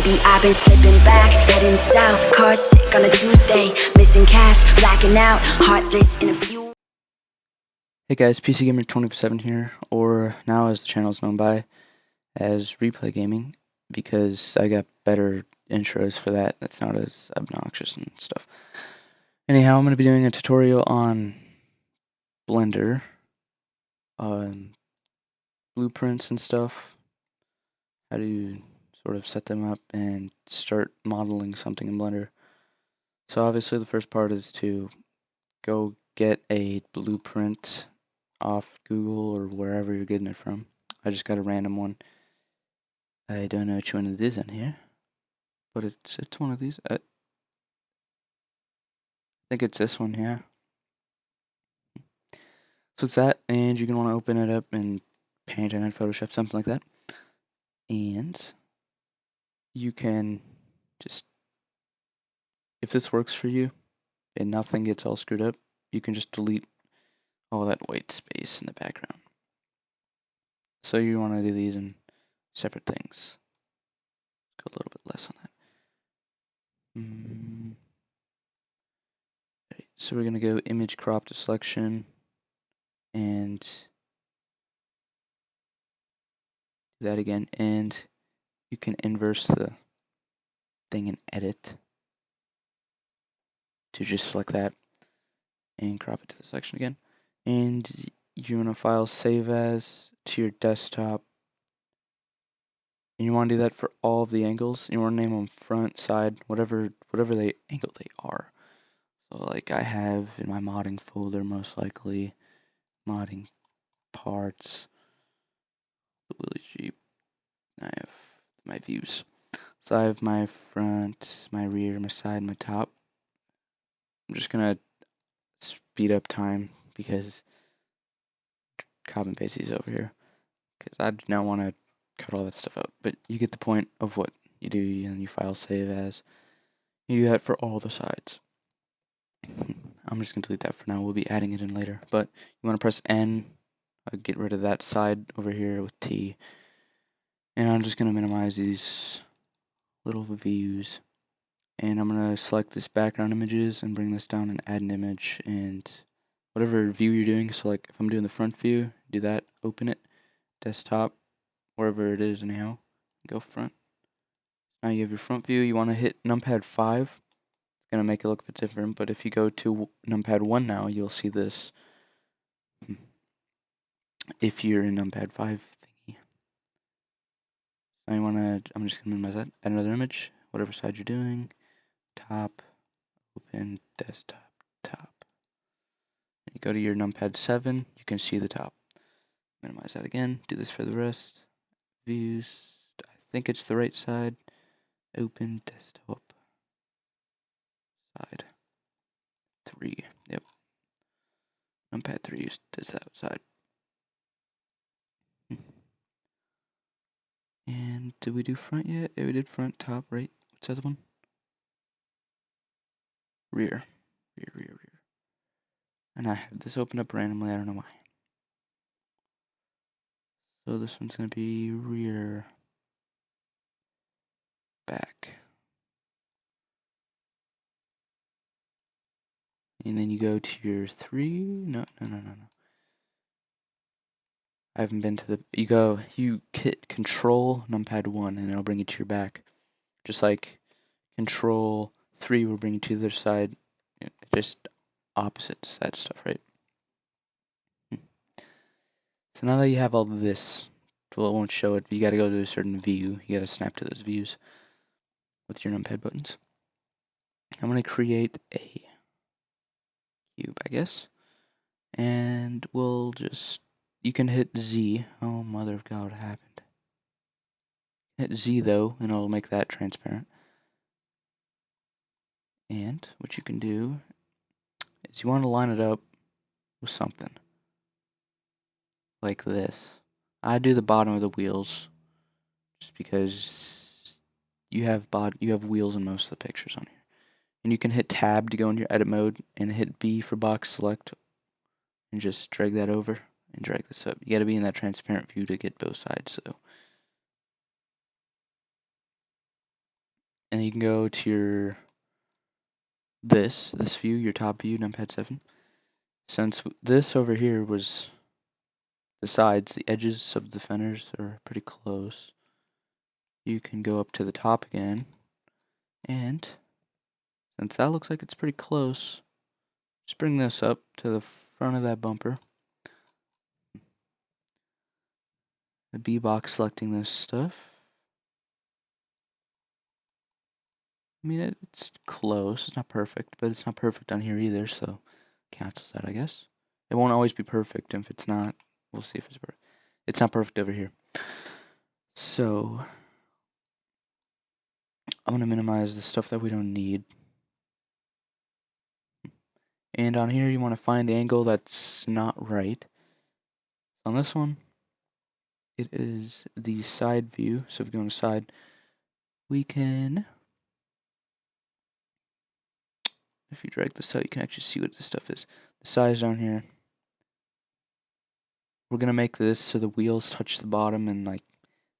Lately I've been slipping back, heading south, car sick on a Tuesday, missing cash, blacking out, heartless in a few. Hey guys, PC Gamer 24/7 here, or now as the channel is known by, as Replay Gaming, because I got better intros for that. That's not as obnoxious and stuff. Anyhow, I'm going to be doing a tutorial on Blender, blueprints and stuff, how to sort of set them up and start modeling something in Blender. So obviously the first part is to go get a blueprint off Google or wherever you're getting it from. I just got a random one. I don't know which one it is in here, but it's one of these. I think it's this one here. So it's that, and you're gonna want to open it up in Paint and in Photoshop, something like that. And you can just, if this works for you and nothing gets all screwed up, you can just delete all that white space in the background. So you want to do these in separate things. Go a little bit less on that. Right, so we're gonna go image crop to selection and do that again, and you can inverse the thing in edit to just select that and crop it to the selection again. And you want to file save as to your desktop. And you want to do that for all of the angles. You want to name them front, side, whatever they angle they are. So like I have in my modding folder, most likely modding parts, the Willy Jeep. I have my views. So I have my front, my rear, my side, my top. I'm just gonna speed up time because copy and paste these over here, because I do not want to cut all that stuff out. But you get the point of what you do, and you file save as. You do that for all the sides. I'm just gonna delete that for now. We'll be adding it in later. But you want to press N, get rid of that side over here with T. And I'm just gonna minimize these little views. And I'm gonna select this background images and bring this down and add an image and whatever view you're doing. So like if I'm doing the front view, do that, open it, desktop, wherever it is anyhow, go front. Now you have your front view. You want to hit numpad 5. It's gonna make it look a bit different, but if you go to numpad 1 now, you'll see this. If you're in numpad 5 thingy. So I'm just gonna minimize that, add another image, whatever side you're doing, top, open, desktop, top. And you go to your numpad 7, you can see the top. Minimize that again, do this for the rest. Views, I think it's the right side. Open, desktop, side. 3, yep. Numpad 3 does that side. And did we do front yet? Yeah, we did front, top, right? What's the other one? Rear. Rear. And I have this opened up randomly, I don't know why. So this one's gonna be rear, back. And then you go to your 3, no. I haven't been to the, you hit control numpad 1 and it'll bring you to your back. Just like control 3 will bring you to the other side, just opposites, that stuff, right? So now that you have all this, well, it won't show it, but you gotta go to a certain view. You gotta snap to those views with your numpad buttons. I'm gonna create a cube, I guess. And we'll just, you can hit Z. Oh, mother of God, what happened? Hit Z though, and it'll make that transparent. And what you can do is you want to line it up with something like this. I do the bottom of the wheels just because you have wheels in most of the pictures on here. And you can hit tab to go into your edit mode and hit B for box select and just drag that over and drag this up. You got to be in that transparent view to get both sides though. and you can go to your this view, your top view, numpad 7. Since this over here was the sides, the edges of the fenders are pretty close, you can go up to the top again, and since that looks like it's pretty close, just bring this up to the front of that bumper. The B box selecting this stuff. I mean, it's close. It's not perfect, but it's not perfect on here either, so cancels that, I guess. It won't always be perfect. If it's not, we'll see if it's perfect. It's not perfect over here. So I'm going to minimize the stuff that we don't need. And on here, you want to find the angle that's not right. On this one, it is the side view. So if we go on the side, we can, if you drag this out, you can actually see what this stuff is. The size down here. We're going to make this so the wheels touch the bottom and like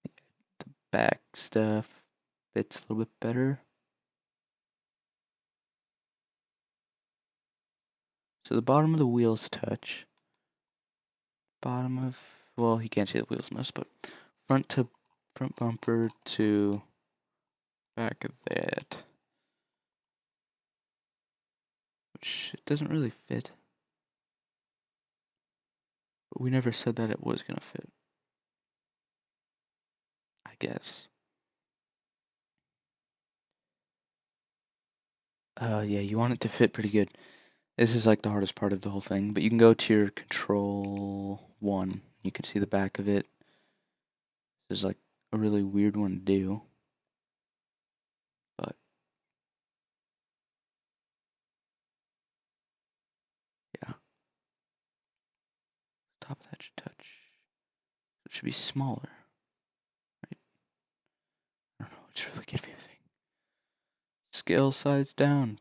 the back stuff fits a little bit better. So the bottom of the wheels touch. Bottom of, well, you can't see the wheels in this, but front bumper to back of that. Which it doesn't really fit. But we never said that it was going to fit. I guess. Yeah, you want it to fit pretty good. This is like the hardest part of the whole thing, but you can go to your control 1. You can see the back of it. This is like a really weird one to do. But yeah. Top of that should touch. It should be smaller. Right? I don't know, it's really confusing. Scale size down.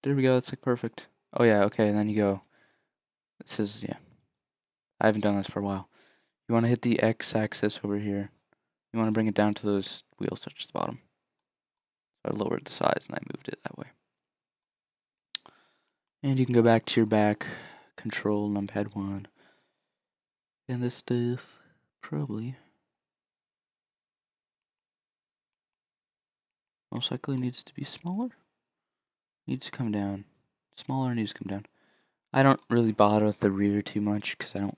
There we go, that's like perfect. Oh yeah, okay, and then you go. This is, yeah. I haven't done this for a while. You want to hit the X axis over here. You want to bring it down to those wheels touch the bottom. So I lowered the size and I moved it that way. And you can go back to your back, control numpad 1. And this stuff probably most likely needs to be smaller. Needs to come down. Smaller needs to come down. I don't really bother with the rear too much because I don't,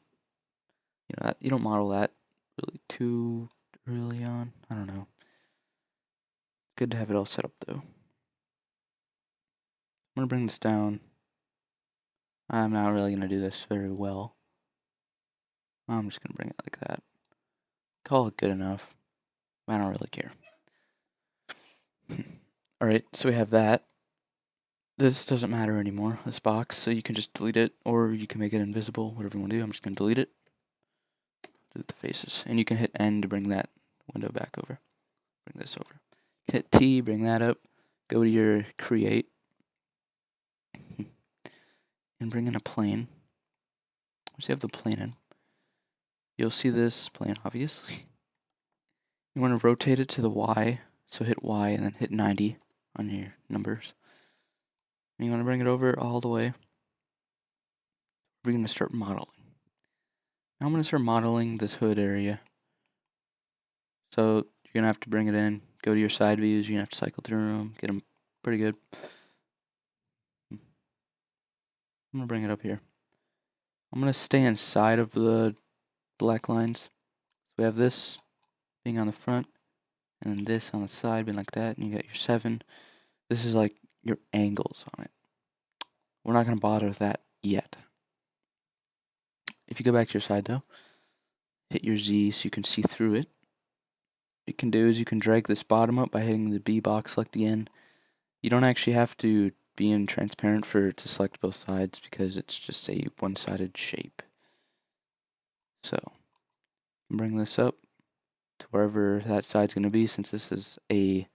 you don't model that really too early on. I don't know. Good to have it all set up though. I'm gonna bring this down. I'm not really gonna do this very well. I'm just gonna bring it like that. Call it good enough. I don't really care. Alright, so we have that. This doesn't matter anymore, this box, so you can just delete it, or you can make it invisible, whatever you want to do. I'm just going to delete it. Delete the faces. And you can hit N to bring that window back over. Bring this over. Hit T, bring that up. Go to your create. And bring in a plane. Once you have the plane in, you'll see this plane, obviously. You want to rotate it to the Y, so hit Y and then hit 90 on your numbers. And you want to bring it over all the way. We're going to start modeling. Now I'm going to start modeling this hood area. So you're going to have to bring it in, go to your side views, you're going to have to cycle through them, get them pretty good. I'm going to bring it up here. I'm going to stay inside of the black lines. So we have this being on the front, and then this on the side being like that, and you got your 7. This is like your angles on it. We're not going to bother with that yet. If you go back to your side though, hit your Z so you can see through it. What you can do is you can drag this bottom up by hitting the B box, select the N. You don't actually have to be in transparent for it to select both sides because it's just a one-sided shape. So, you can bring this up to wherever that side's going to be. Since this is a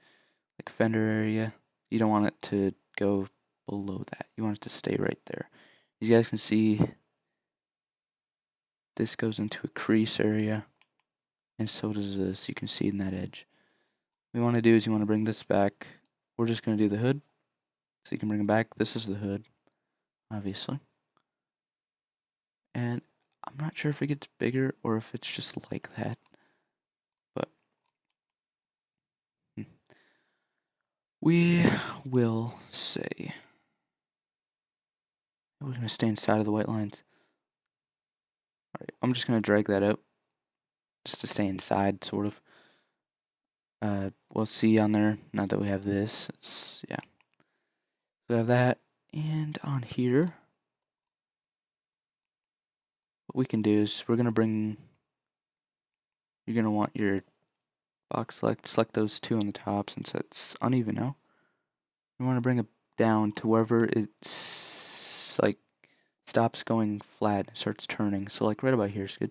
like fender area, you don't want it to go below that. You want it to stay right there. As you guys can see, this goes into a crease area, and so does this. You can see in that edge. you want to do is you want to bring this back. We're just going to do the hood. So you can bring it back. This is the hood, obviously. And I'm not sure if it gets bigger or if it's just like that. But we will say we're going to stay inside of the white lines. Alright, I'm just going to drag that out just to stay inside, sort of. We'll see on there, now that we have this. Yeah. We have that. And on here, what we can do is we're going to bring, you're going to want your box select those two on the top since it's uneven now. You want to bring it down to wherever it's like stops going flat and starts turning. So like right about here is good.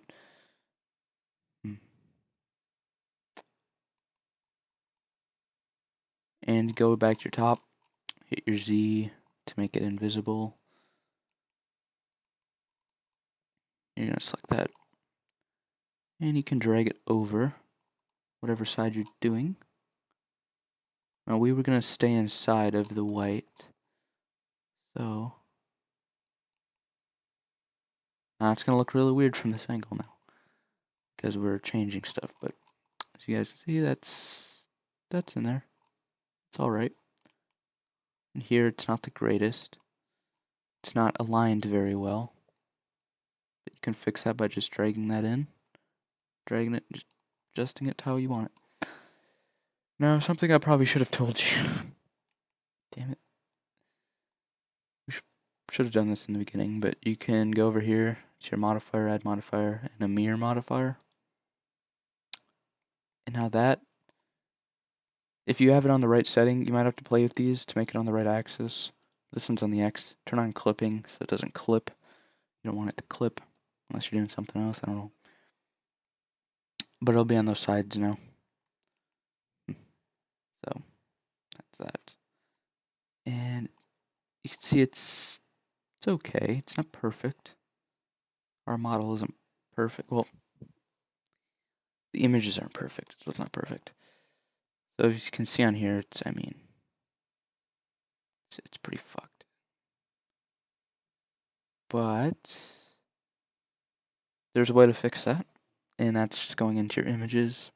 And go back to your top, hit your Z to make it invisible. You're going to select that. And you can drag it over whatever side you're doing. Now we were going to stay inside of the white. So now it's going to look really weird from this angle now, because we're changing stuff. But as you guys can see, that's in there. It's alright. And here it's not the greatest. It's not aligned very well. But you can fix that by just dragging that in. Dragging it, just adjusting it to how you want it. Now, something I probably should have told you. Damn it. We should have done this in the beginning, but you can go over here to your modifier, add modifier, and a mirror modifier. And now that, if you have it on the right setting, you might have to play with these to make it on the right axis. This one's on the X. Turn on clipping so it doesn't clip. You don't want it to clip unless you're doing something else. I don't know. But it'll be on those sides now. So that's that. And you can see it's okay. It's not perfect. Our model isn't perfect. Well, the images aren't perfect. So it's not perfect. So as you can see on here, it's pretty fucked. But there's a way to fix that, and that's just going into your images.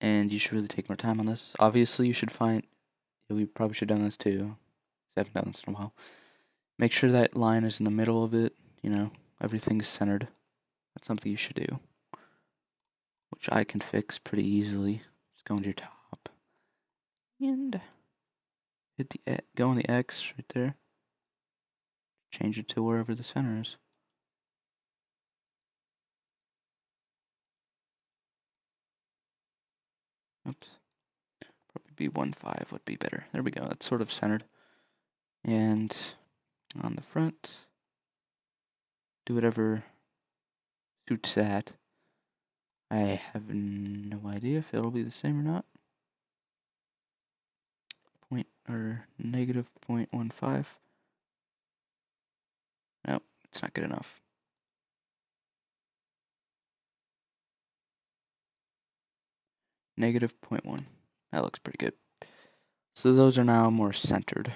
And you should really take more time on this. Obviously, you should find. We probably should have done this too. I haven't done this in a while. Make sure that line is in the middle of it. You know, everything's centered. That's something you should do, which I can fix pretty easily. Just go into your top and hit go on the X right there. Change it to wherever the center is. Oops. Probably B15 would be better. There we go. That's sort of centered. And on the front, do whatever suits that. I have no idea if it'll be the same or not. Negative 0.15. Nope, it's not good enough. Negative 0.1. That looks pretty good. So those are now more centered.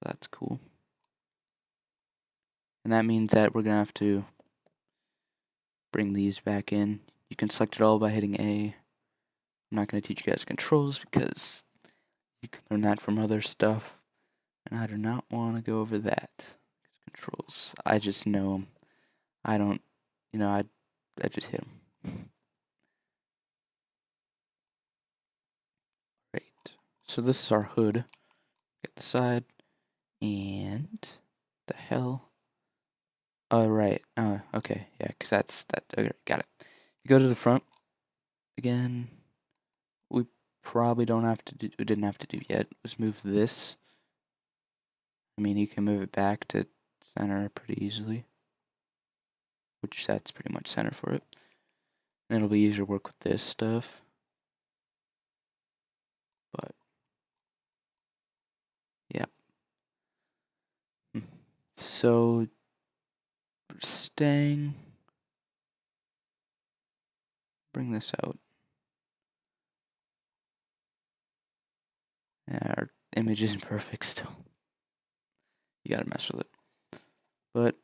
That's cool. And that means that we're going to have to bring these back in. You can select it all by hitting A. I'm not going to teach you guys controls because you can learn that from other stuff. And I do not want to go over that. Controls, I just know them. I don't, I just hit them. Great. So this is our hood. Get the side. And the hell? Oh, right. Oh, okay. Yeah, because that's that. Okay, got it. You go to the front. Again, we probably don't have to do, we didn't have to do yet. Let's move this. I mean, you can move it back to center pretty easily, which that's pretty much center for it. And it'll be easier to work with this stuff. But, yeah. So, staying bring this out. Yeah, our image isn't perfect still. You gotta mess with it. But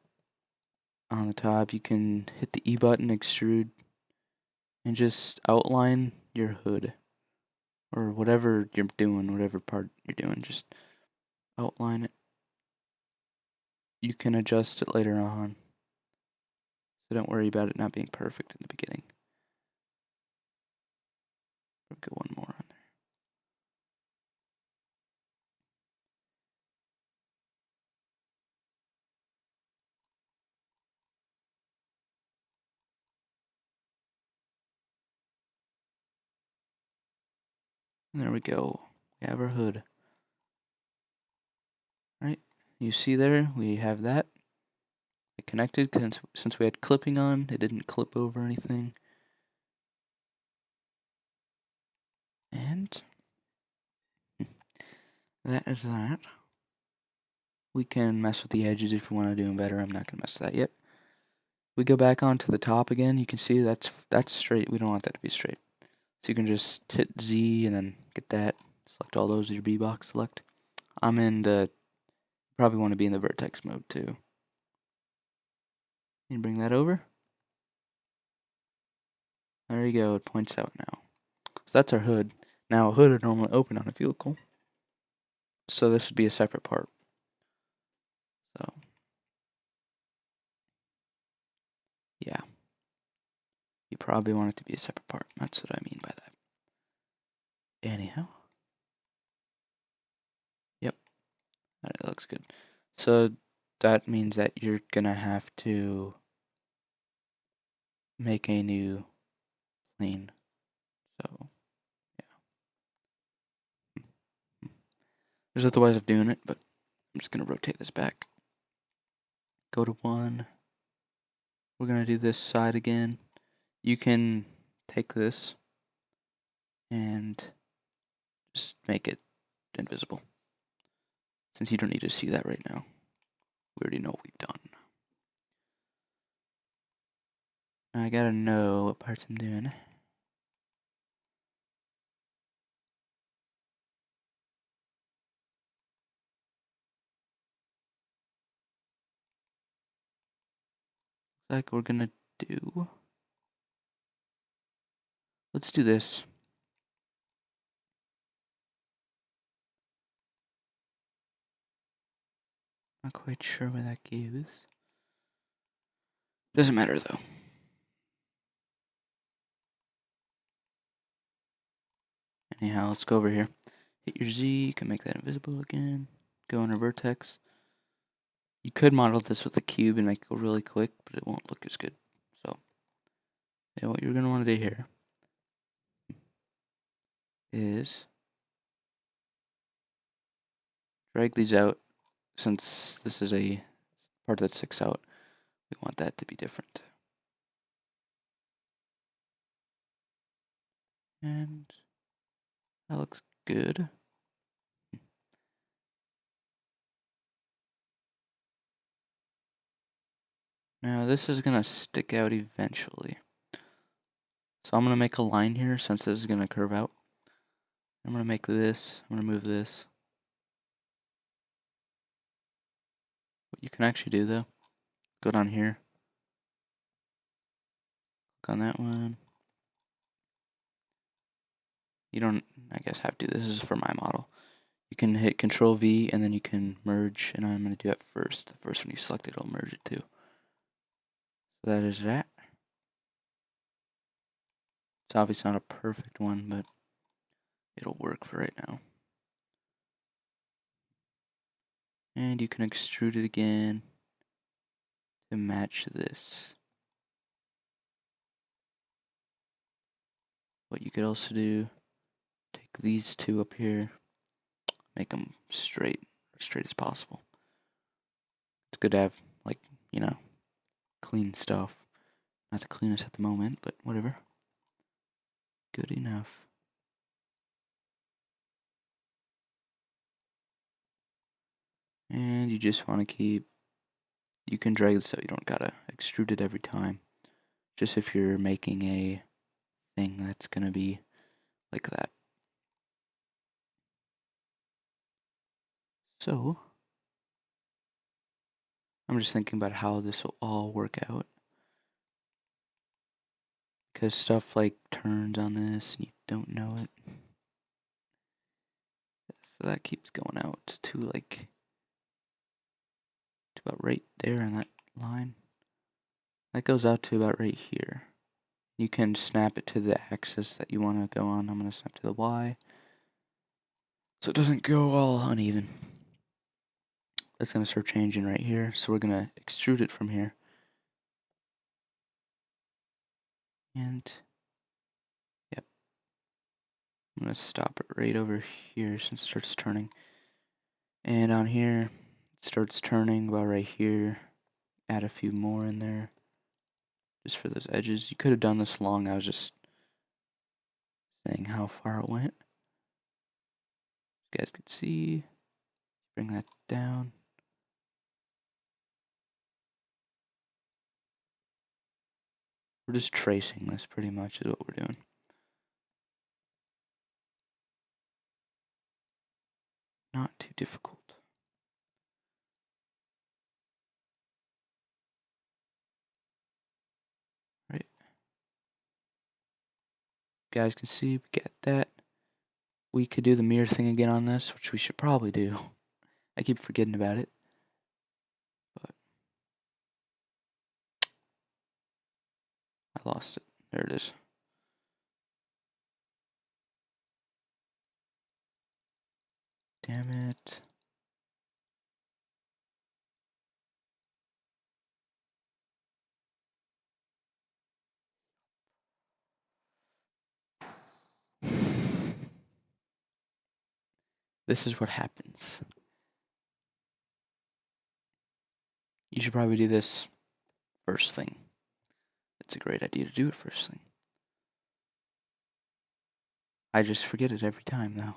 on the top, you can hit the E button, extrude, and just outline your hood. Or whatever you're doing, whatever part you're doing, just outline it. You can adjust it later on. So don't worry about it not being perfect in the beginning. We'll get one more on there. And there we go. We have our hood. Right? You see there, we have that. It connected, since we had clipping on, it didn't clip over anything. And that is that. We can mess with the edges if we want to do them better. I'm not going to mess with that yet. We go back onto the top again. You can see that's straight. We don't want that to be straight. So you can just hit Z and then get that. Select all those, your B box select. I'm in the, probably want to be in the vertex mode too. You bring that over. There you go, it points out now. So that's our hood. Now a hood would normally open on a vehicle. So this would be a separate part. So, yeah. You probably want it to be a separate part. That's what I mean by that. Anyhow. Yep. That looks good. So that means that you're gonna have to make a new plane. So, yeah. There's other ways of doing it, but I'm just gonna rotate this back. Go to 1. We're gonna do this side again. You can take this and just make it invisible. Since you don't need to see that right now. We already know what we've done. Now I gotta know what parts I'm doing. Like we're gonna do. Let's do this. Not quite sure what that gives. Doesn't matter though. Anyhow, let's go over here. Hit your Z, you can make that invisible again. Go under vertex. You could model this with a cube and make it go really quick, but it won't look as good. So, yeah, what you're gonna want to do here is drag these out. Since this is a part that sticks out, we want that to be different. And that looks good. Now this is gonna stick out eventually. So I'm gonna make a line here since this is gonna curve out. I'm gonna make this, I'm gonna move this. What you can actually do though, go down here, click on that one. You don't, I guess, have to. This is for my model. You can hit Control V and then you can merge, and I'm gonna do it first. The first one you select, it'll merge it too. So that is that. It's obviously not a perfect one, but it'll work for right now. And you can extrude it again to match this. What you could also do, take these two up here, make them straight, as straight as possible. It's good to have, like, you know, clean stuff. Not the cleanest at the moment, but whatever. Good enough. And you just want to keep, you can drag this out, you don't gotta extrude it every time. Just if you're making a thing that's gonna be like that. So I'm just thinking about how this will all work out. Because stuff like turns on this and you don't know it. So that keeps going out to like to about right there on that line. That goes out to about right here. You can snap it to the axis that you want to go on. I'm going to snap to the Y. So it doesn't go all uneven. That's going to start changing right here. So we're going to extrude it from here. And yep. I'm going to stop it right over here since it starts turning. And on here, it starts turning about right here. Add a few more in there. Just for those edges. You could have done this long. I was just saying how far it went. You guys could see. Bring that down. We're just tracing this pretty much is what we're doing. Not too difficult. Right. You guys can see we get that. We could do the mirror thing again on this, which we should probably do. I keep forgetting about it. But I lost it. There it is. Damn it. This is what happens. You should probably do this first thing. It's a great idea to do it first thing. I just forget it every time though.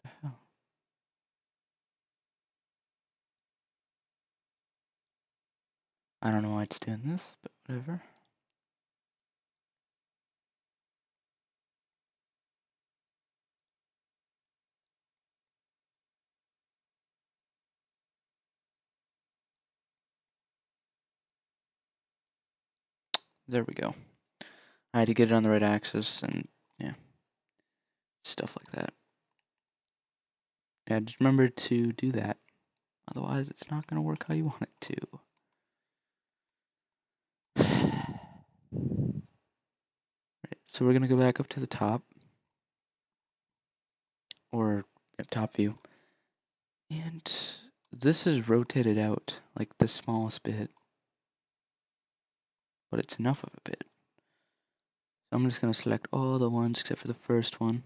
What the hell? I don't know why it's doing this, but whatever. There we go. I had to get it on the right axis and yeah, stuff like that. Yeah, just remember to do that. Otherwise, it's not going to work how you want it to. Right, so we're going to go back up to the top. Or top view. And this is rotated out like the smallest bit. But it's enough of a bit. So I'm just going to select all the ones except for the first one.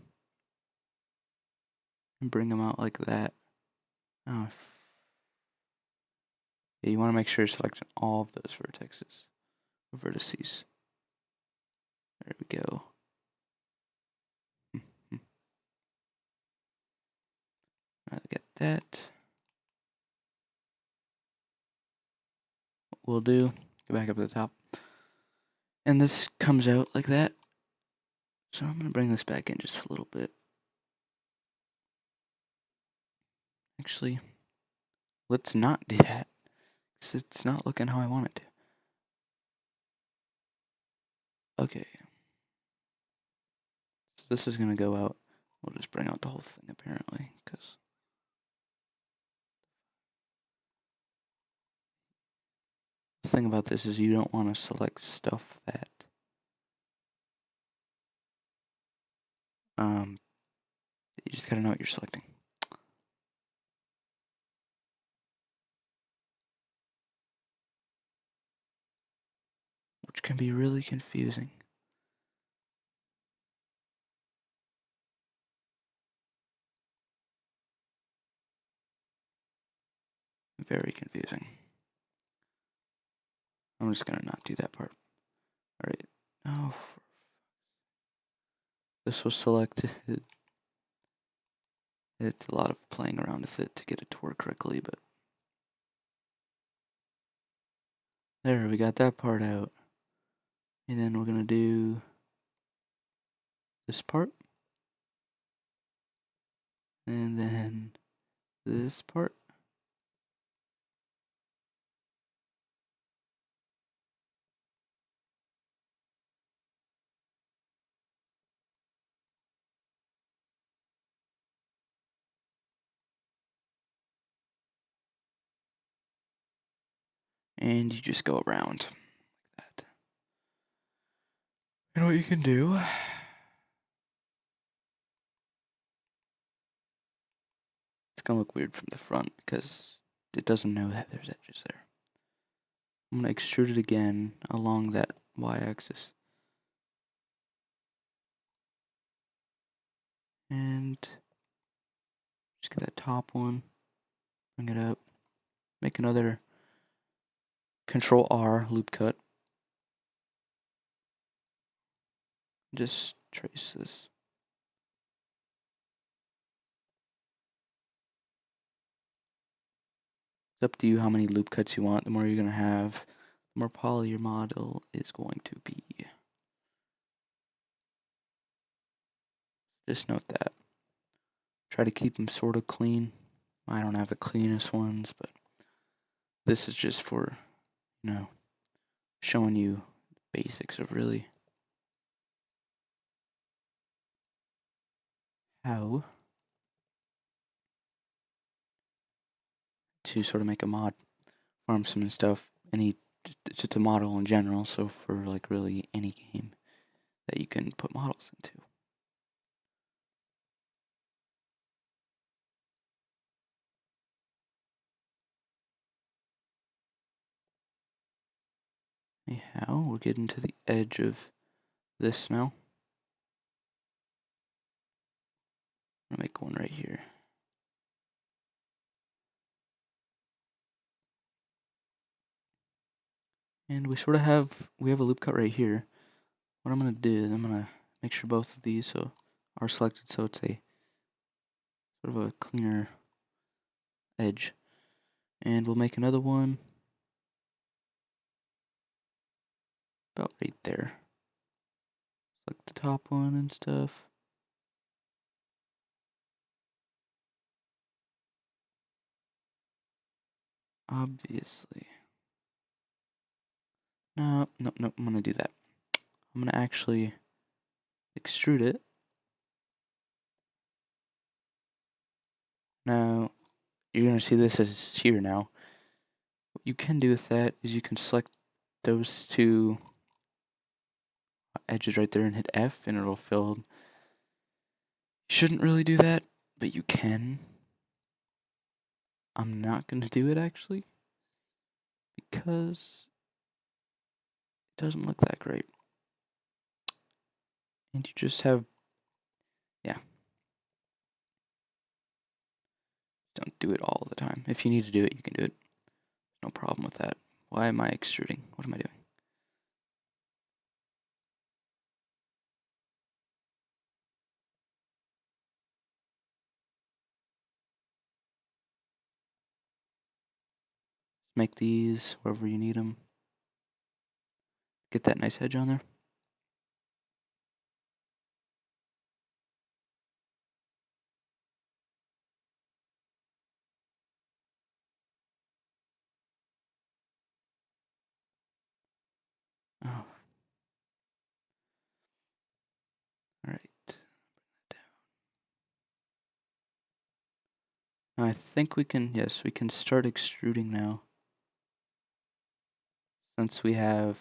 And bring them out like that. Oh, yeah, you want to make sure you're selecting all of those vertices. Vertices. There we go. I'll get that. What we'll do, go back up to the top. And this comes out like that. So I'm going to bring this back in just a little bit. Actually, let's not do that. Because it's not looking how I want it to. Okay. So this is going to go out. We'll just bring out the whole thing apparently. Because the thing about this is you don't want to select stuff that you just gotta know what you're selecting. Which can be really confusing. Very confusing. I'm just gonna not do that part. Alright. Oh, this was selected. It's a lot of playing around with it to get it to work correctly, but There, we got that part out. And then we're gonna do this part. And then this part. And you just go around like that. And what you can do, it's gonna look weird from the front because it doesn't know that there's edges there. I'm gonna extrude it again along that y-axis. And just get that top one, bring it up, make another Control R loop cut. Just trace this. It's up to you how many loop cuts you want. The more you're gonna have, the more poly your model is going to be. Just note that. Try to keep them sort of clean. I don't have the cleanest ones, but this is just for, showing you the basics of really how to sort of make a mod, farm some and stuff. Just a model in general, so for like really any game that you can put models into. Anyhow, we're getting to the edge of this now. I'm gonna make one right here. And we have a loop cut right here. What I'm gonna do is I'm gonna make sure both of these are selected so it's a sort of a cleaner edge. And we'll make another one about right there. Select the top one and stuff. Obviously. No, I'm gonna do that. I'm gonna actually extrude it. Now, you're gonna see this as here now. What you can do with that is you can select those two edges right there and hit F and it'll fill. You shouldn't really do that, but you can. I'm not gonna do it actually because it doesn't look that great. And you just have, yeah. Don't do it all the time. If you need to do it, you can do it. No problem with that. Why am I extruding? What am I doing? Make these wherever you need them. Get that nice edge on there. Oh. Alright. Now I think we can, yes, we can start extruding now. Since we have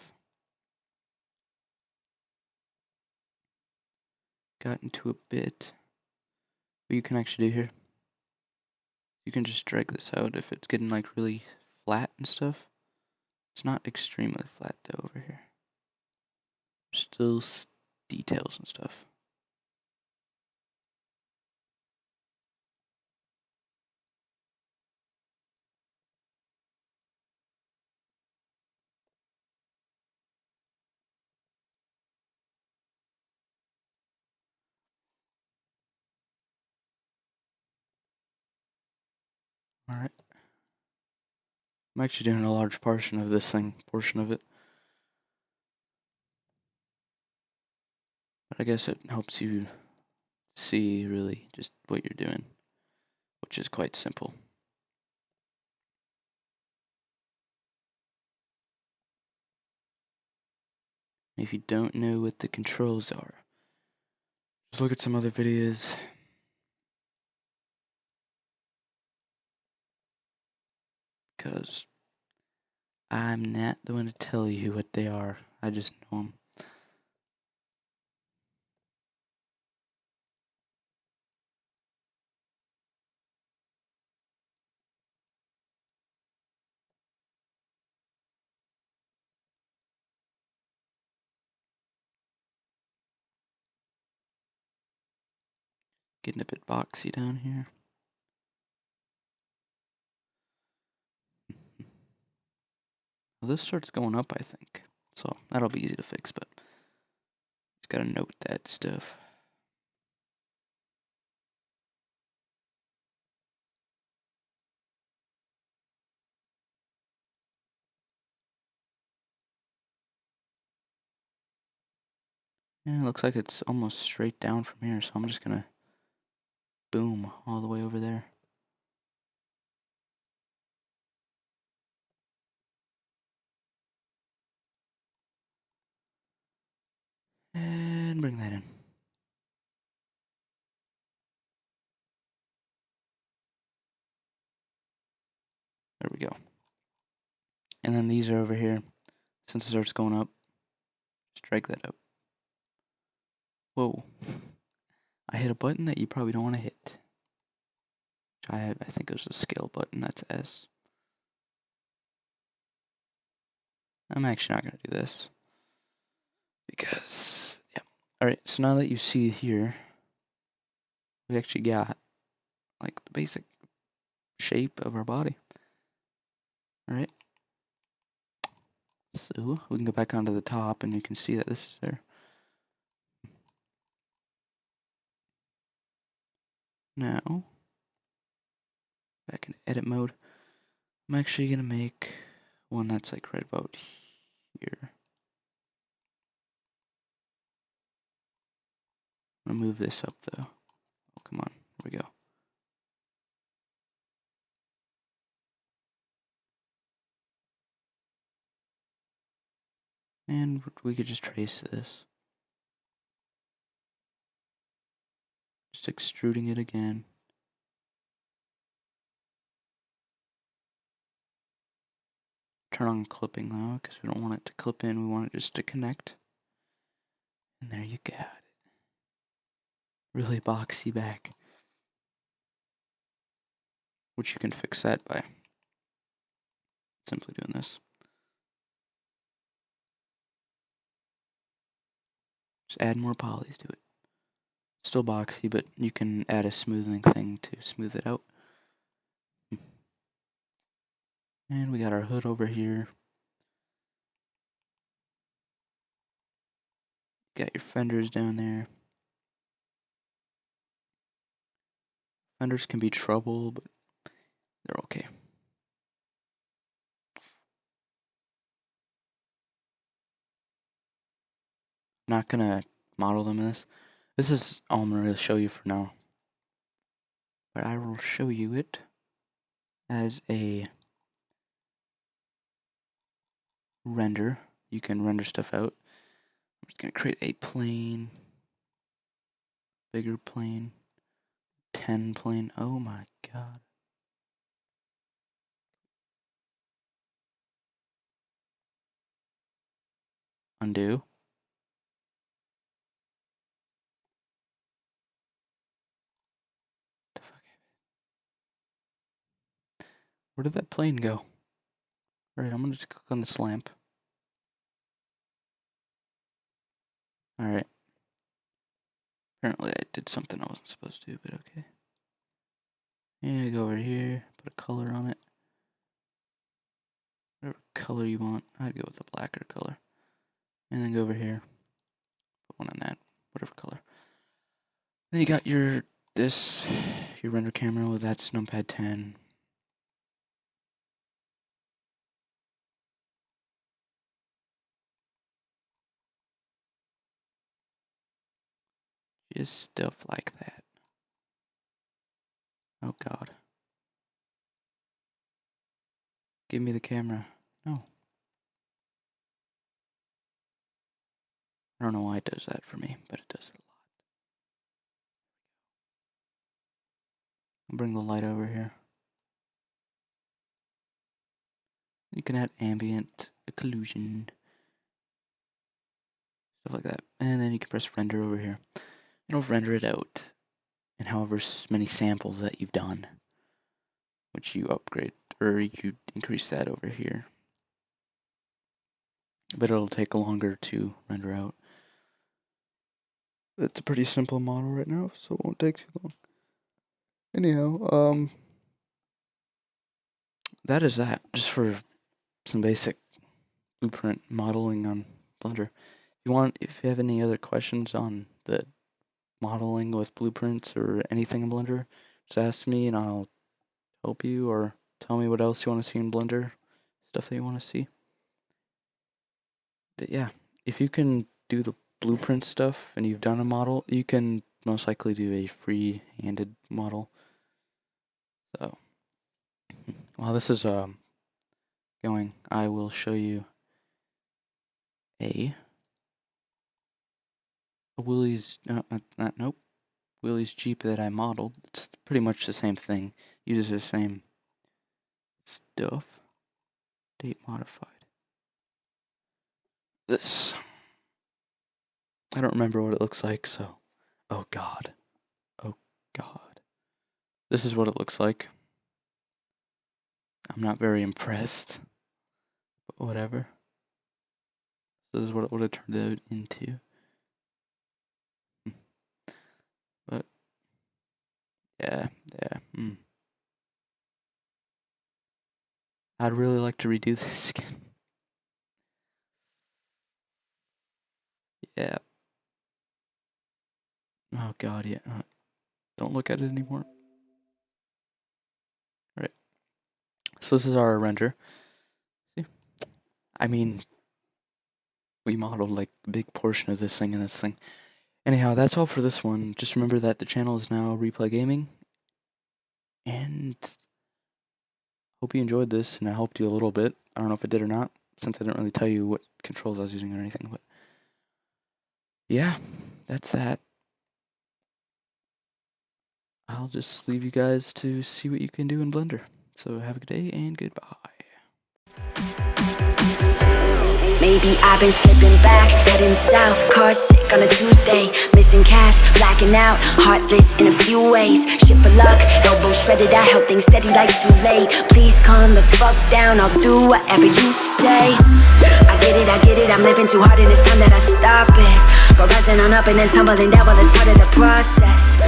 gotten to a bit. What you can actually do here, you can just drag this out if it's getting like really flat and stuff. It's not extremely flat though over here. Still details and stuff. Alright. I'm actually doing a large portion of this thing, But I guess it helps you see really just what you're doing, which is quite simple. If you don't know what the controls are, just look at some other videos. Because I'm not the one to tell you what they are. I just know them. Getting a bit boxy down here. Well, this starts going up, I think. So that'll be easy to fix, but just gotta note that stuff. Yeah, it looks like it's almost straight down from here, so I'm just gonna boom all the way over there. And bring that in. There we go. And then these are over here. Since it starts going up, just drag that up. Whoa. I hit a button that you probably don't want to hit. I think it was the scale button, that's S. I'm actually not going to do this. Because, yeah. Alright, so now that you see here, we actually got, like, the basic shape of our body. Alright. So, we can go back onto the top and you can see that this is there. Now, back in edit mode, I'm actually going to make one that's like right about here. I'm going to move this up though. Oh, come on. Here we go. And we could just trace this. Just extruding it again. Turn on clipping though, because we don't want it to clip in, we want it just to connect. And there you got it. Really boxy back. Which you can fix that by simply doing this. Just add more polys to it. Still boxy, but you can add a smoothing thing to smooth it out. And we got our hood over here. Got your fenders down there. Fenders can be trouble, but they're okay. Not gonna model them in this. This is all I'm gonna show you for now. But I will show you it as a render. You can render stuff out. I'm just gonna create a plane, bigger plane, 10 plane. Oh my god. Undo. The fuck? Where did that plane go? Alright, I'm gonna just click on this lamp. Alright. Apparently I did something I wasn't supposed to, but okay. And go over here, put a color on it. Whatever color you want. I'd go with a blacker color. And then go over here. Put one on that. Whatever color. Then you got your render camera with that's numpad 10. Just stuff like that. Oh God. Give me the camera. No. I don't know why it does that for me, but it does it a lot. I'll bring the light over here. You can add ambient, occlusion, stuff like that. And then you can press render over here. And it'll render it out in however many samples that you've done, which you upgrade, or you increase that over here. But it'll take longer to render out. It's a pretty simple model right now, so it won't take too long. Anyhow, that is that, just for some basic blueprint modeling on Blender. If you have any other questions on the modeling with blueprints or anything in Blender, just ask me and I'll help you, or tell me what else you want to see in Blender, stuff that you want to see. But yeah, if you can do the blueprint stuff and you've done a model, you can most likely do a free-handed model. So while this is going, I will show you a Willys Willys Jeep that I modeled. It's pretty much the same thing. Uses the same stuff. Date modified. This. I don't remember what it looks like, so. Oh God. Oh God. This is what it looks like. I'm not very impressed. But whatever. This is what it would have turned out into. But yeah. I'd really like to redo this again. Yeah. Oh God, yeah. Don't look at it anymore. Right. So this is our render. See? I mean, we modeled like a big portion of this thing and this thing. Anyhow, that's all for this one. Just remember that the channel is now Replay Gaming. And hope you enjoyed this, and I helped you a little bit. I don't know if I did or not, since I didn't really tell you what controls I was using or anything, but yeah, that's that. I'll just leave you guys to see what you can do in Blender. So have a good day and goodbye. Maybe I've been slipping back, heading south, car sick on a Tuesday, missing cash, blacking out, heartless in a few ways, shit for luck, elbow shredded, I held things steady like too late, please calm the fuck down, I'll do whatever you say, I get it, I'm living too hard and it's time that I stop it, for rising on up and then tumbling down, well it's part of the process.